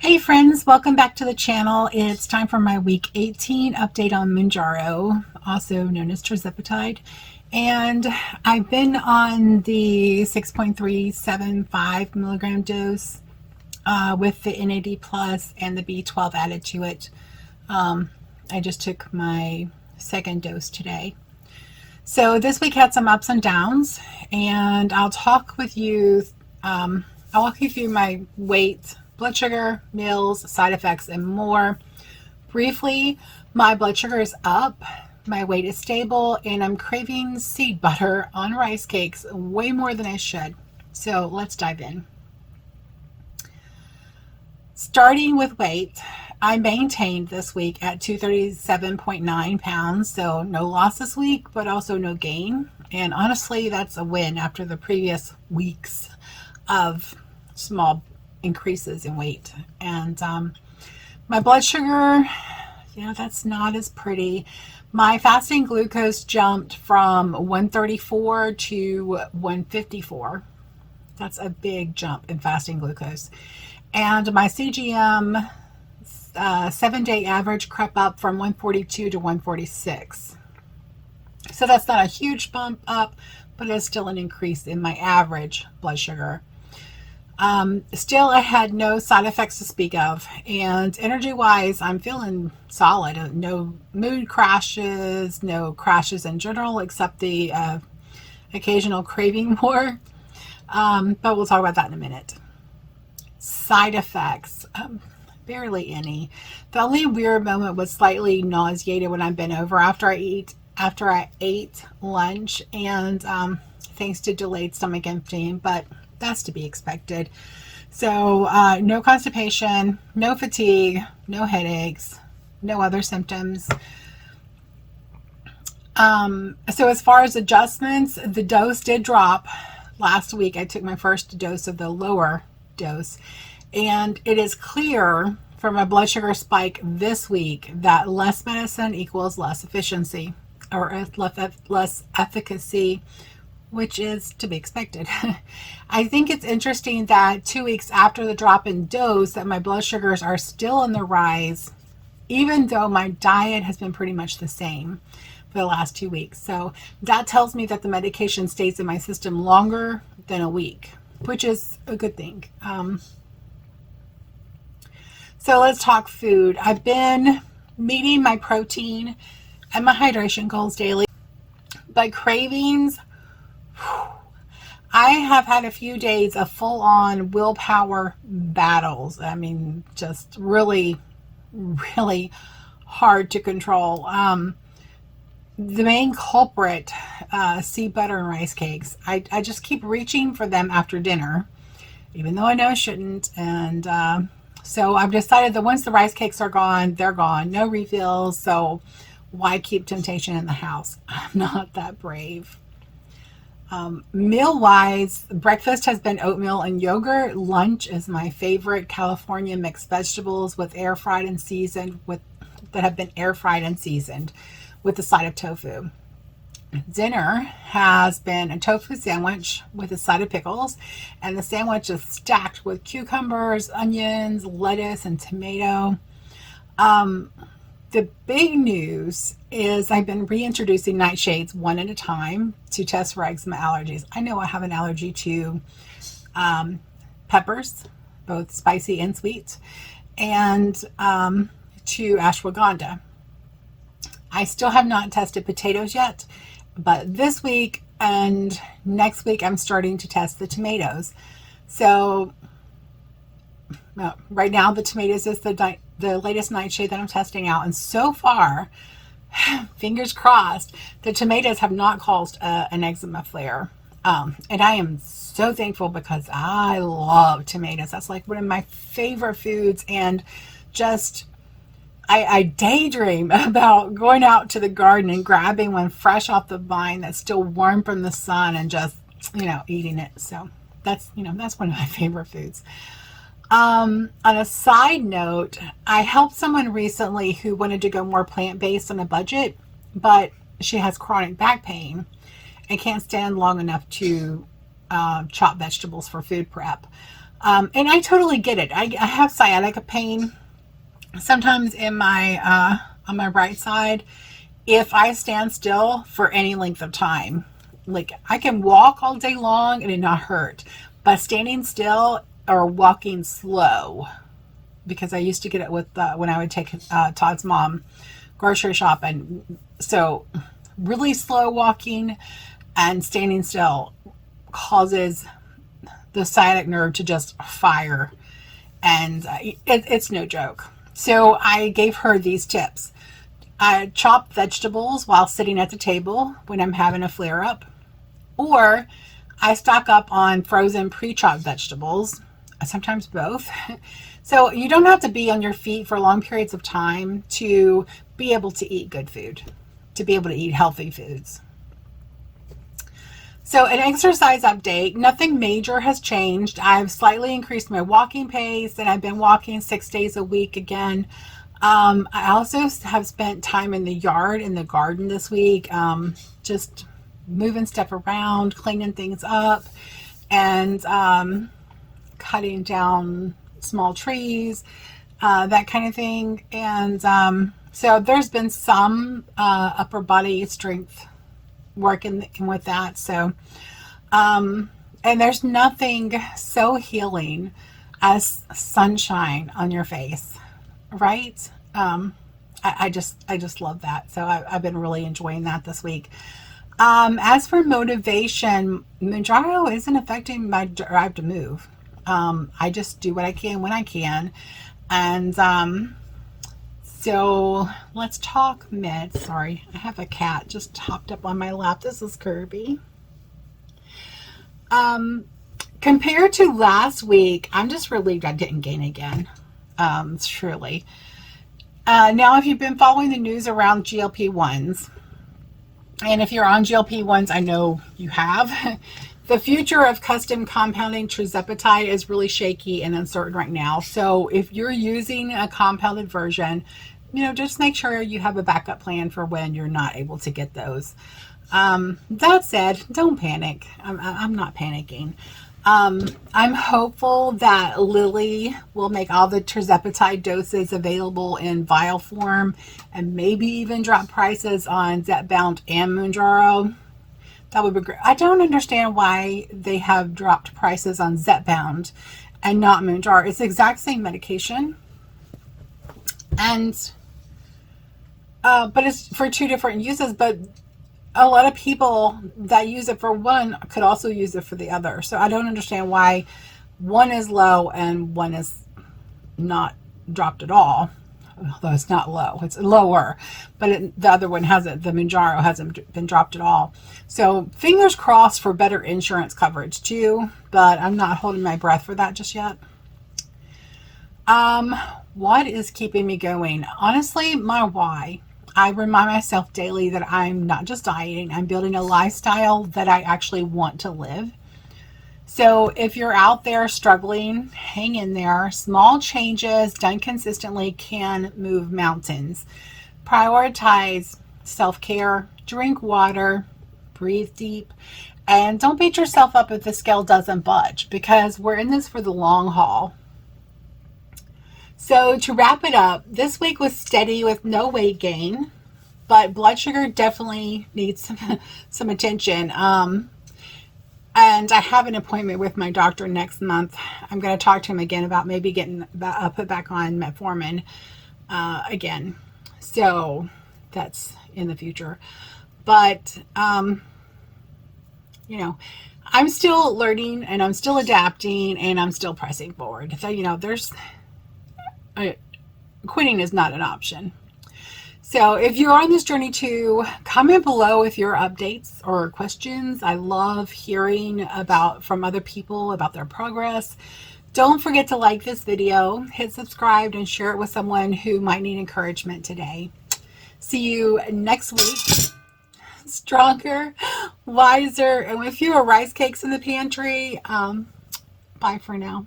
Hey friends, welcome back to the channel. It's time for my week 18 update on Mounjaro, also known as Tirzepatide. And I've been on the 6.375 milligram dose with the NAD plus and the B12 added to it. I just took my second dose today. So this week had some ups and downs, and I'll walk you through my weight, blood sugar, meals, side effects, and more. Briefly, my blood sugar is up, my weight is stable, and I'm craving seed butter on rice cakes way more than I should. So let's dive in. Starting with weight, I maintained this week at 237.9 pounds, so no loss this week, but also no gain. And honestly, that's a win after the previous weeks of small increases in weight. And my blood sugar, that's not as pretty. My fasting glucose jumped from 134 to 154. That's a big jump in fasting glucose. And my CGM 7-day average crept up from 142 to 146. So that's not a huge bump up, but it's still an increase in my average blood sugar. Still, I had no side effects to speak of, and energy-wise, I'm feeling solid. No mood crashes, no crashes in general, except the occasional craving more. But we'll talk about that in a minute. Side effects, barely any. The only weird moment was slightly nauseated when I bent over after I ate lunch, and thanks to delayed stomach emptying, but that's to be expected. So no constipation, no fatigue, no headaches, no other symptoms. So as far as adjustments, the dose did drop. Last week I took my first dose of the lower dose, and it is clear from a blood sugar spike this week that less medicine equals less efficiency, or less efficacy, which is to be expected. I think it's interesting that 2 weeks after the drop in dose that my blood sugars are still on the rise, even though my diet has been pretty much the same for the last 2 weeks. So that tells me that the medication stays in my system longer than a week, which is a good thing. So let's talk food. I've been meeting my protein and my hydration goals daily, but cravings, I have had a few days of full-on willpower battles. I mean, just really, really hard to control. The main culprit, seed butter and rice cakes. I just keep reaching for them after dinner, even though I know I shouldn't. And so I've decided that once the rice cakes are gone, they're gone. No refills. So why keep temptation in the house? I'm not that brave. Meal-wise, breakfast has been oatmeal and yogurt. Lunch is my favorite California mixed vegetables that have been air fried and seasoned with a side of tofu. Dinner has been a tofu sandwich with a side of pickles, and the sandwich is stacked with cucumbers, onions, lettuce, and tomato. The big news is I've been reintroducing nightshades one at a time to test for eczema allergies. I know I have an allergy to peppers, both spicy and sweet, and to ashwagandha. I still have not tested potatoes yet, but this week and next week I'm starting to test the tomatoes. So right now the tomatoes is the latest nightshade that I'm testing out, and so far, fingers crossed, the tomatoes have not caused an eczema flare. And I am so thankful because I love tomatoes. That's like one of my favorite foods, and just I daydream about going out to the garden and grabbing one fresh off the vine that's still warm from the sun and just eating it. So that's one of my favorite foods. On a side note, I helped someone recently who wanted to go more plant-based on a budget, but she has chronic back pain and can't stand long enough to chop vegetables for food prep. And I totally get it. I have sciatica pain sometimes in my on my right side if I stand still for any length of time. Like, I can walk all day long and it not hurt, but standing still or walking slow, because I used to get it with when I would take Todd's mom grocery shopping. So really slow walking and standing still causes the sciatic nerve to just fire, and it's no joke. So I gave her these tips. I chop vegetables while sitting at the table when I'm having a flare up, or I stock up on frozen pre-chopped vegetables, sometimes both. So you don't have to be on your feet for long periods of time to be able to eat good food, to be able to eat healthy foods. So an exercise update, nothing major has changed. I've slightly increased my walking pace, and I've been walking 6 days a week again. I also have spent time in the yard, in the garden this week, just moving stuff around, cleaning things up, and cutting down small trees, that kind of thing. And so there's been some upper body strength working with that. So and there's nothing so healing as sunshine on your face, right? I just love that. So I've been really enjoying that this week. As for motivation, Mounjaro isn't affecting my drive to move. I just do what I can when I can. And so let's talk meds. Sorry, I have a cat just hopped up on my lap. This is Kirby. Compared to last week, I'm just relieved I didn't gain again. Truly. Now, if you've been following the news around GLP-1s, and if you're on GLP-1s, I know you have, the future of custom compounding Tirzepatide is really shaky and uncertain right now. So if you're using a compounded version, just make sure you have a backup plan for when you're not able to get those. That said, don't panic. I'm not panicking. I'm hopeful that Lilly will make all the Tirzepatide doses available in vial form, and maybe even drop prices on Zepbound and Mounjaro. That would be great. I don't understand why they have dropped prices on Zepbound and not Mounjaro. It's the exact same medication, and but it's for two different uses. But a lot of people that use it for one could also use it for the other. So I don't understand why one is low and one is not dropped at all. Although it's not low, it's lower, but the other one hasn't. The Mounjaro hasn't been dropped at all. So fingers crossed for better insurance coverage too, but I'm not holding my breath for that just yet. What is keeping me going? Honestly, my why. I remind myself daily that I'm not just dieting, I'm building a lifestyle that I actually want to live. So if you're out there struggling, hang in there. Small changes done consistently can move mountains. Prioritize self-care, drink water, breathe deep, and don't beat yourself up if the scale doesn't budge, because we're in this for the long haul. So to wrap it up, this week was steady with no weight gain, but blood sugar definitely needs some attention. And I have an appointment with my doctor next month. I'm going to talk to him again about maybe getting put back on metformin again. So that's in the future. But, I'm still learning, and I'm still adapting, and I'm still pressing forward. So, quitting is not an option. So if you're on this journey too, comment below with your updates or questions. I love hearing from other people about their progress. Don't forget to like this video, hit subscribe, and share it with someone who might need encouragement today. See you next week. Stronger, wiser, and with fewer rice cakes in the pantry. Bye for now.